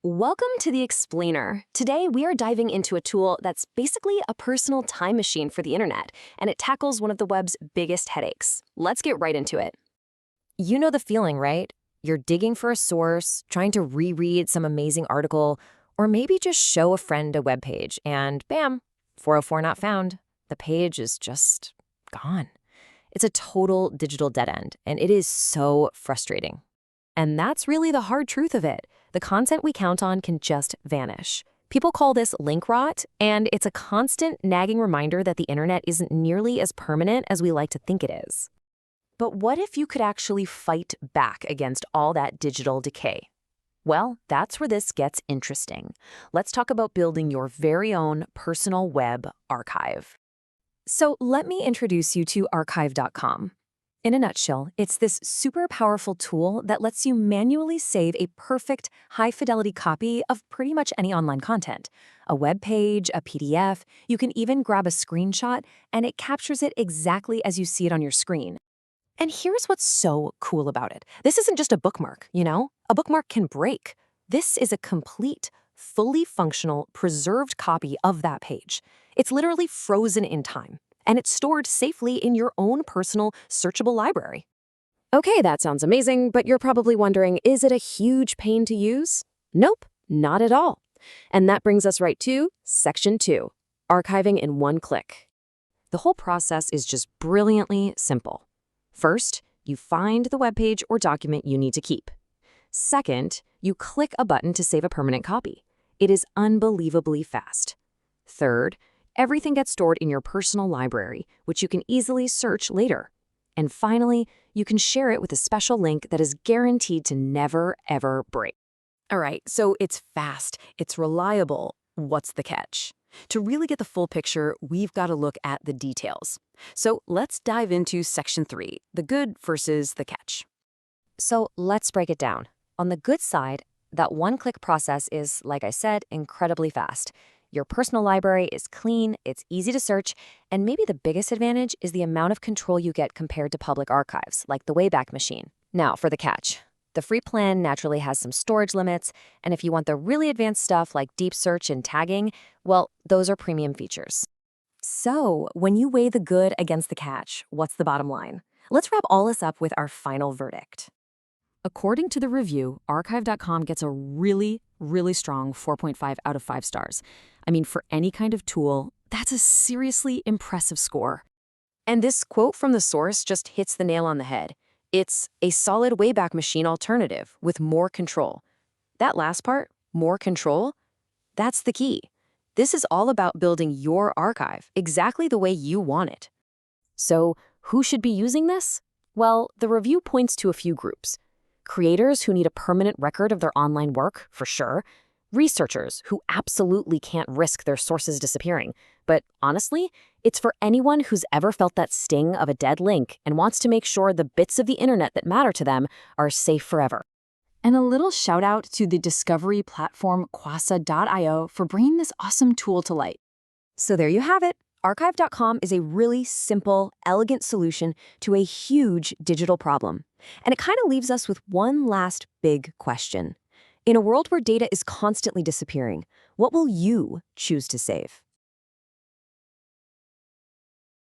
Welcome to the Explainer. Today, we are diving into a tool that's basically a personal time machine for the internet, and it tackles one of the web's biggest headaches. Let's get right into it. You know the feeling, right? You're digging for a source, trying to reread some amazing article, or maybe just show a friend a web page, and bam, 404 not found. The page is just gone. It's a total digital dead end, and it is so frustrating. And that's really the hard truth of it. The content we count on can just vanish. People call this link rot, and it's a constant nagging reminder that the internet isn't nearly as permanent as we like to think it is. But what if you could actually fight back against all that digital decay? Well, that's where this gets interesting. Let's talk about building your very own personal web archive. So let me introduce you to archive.com. In a nutshell, it's this super powerful tool that lets you manually save a perfect, high-fidelity copy of pretty much any online content. A web page, a PDF, you can even grab a screenshot, and it captures it exactly as you see it on your screen. And here's what's so cool about it. This isn't just a bookmark, you know? A bookmark can break. This is a complete, fully functional, preserved copy of that page. It's literally frozen in time, and it's stored safely in your own personal searchable library. Okay, that sounds amazing, but you're probably wondering, is it a huge pain to use? Nope, not at all. And that brings us right to Section 2, archiving in one click. The whole process is just brilliantly simple. First, you find the web page or document you need to keep. Second, you click a button to save a permanent copy. It is unbelievably fast. Third, everything gets stored in your personal library, which you can easily search later. And finally, you can share it with a special link that is guaranteed to never, ever break. All right, so it's fast, it's reliable. What's the catch? To really get the full picture, we've got to look at the details. So let's dive into Section 3, the good versus the catch. So let's break it down. On the good side, that one-click process is, like I said, incredibly fast. Your personal library is clean, it's easy to search, and maybe the biggest advantage is the amount of control you get compared to public archives, like the Wayback Machine. Now, for the catch. The free plan naturally has some storage limits, and if you want the really advanced stuff like deep search and tagging, well, those are premium features. So, when you weigh the good against the catch, what's the bottom line? Let's wrap all this up with our final verdict. According to the review, archive.com gets a really strong 4.5 out of 5 stars. I mean, for any kind of tool, that's a seriously impressive score. And this quote from the source just hits the nail on the head. It's a solid Wayback Machine alternative with more control. That last part, more control, that's the key. This is all about building your archive exactly the way you want it. So, who should be using this? Well, the review points to a few groups. Creators who need a permanent record of their online work, for sure. Researchers who absolutely can't risk their sources disappearing. But honestly, it's for anyone who's ever felt that sting of a dead link and wants to make sure the bits of the internet that matter to them are safe forever. And a little shout out to the discovery platform Quasa.io for bringing this awesome tool to light. So there you have it. Archive.com is a really simple, elegant solution to a huge digital problem. And it kind of leaves us with one last big question. In a world where data is constantly disappearing, what will you choose to save?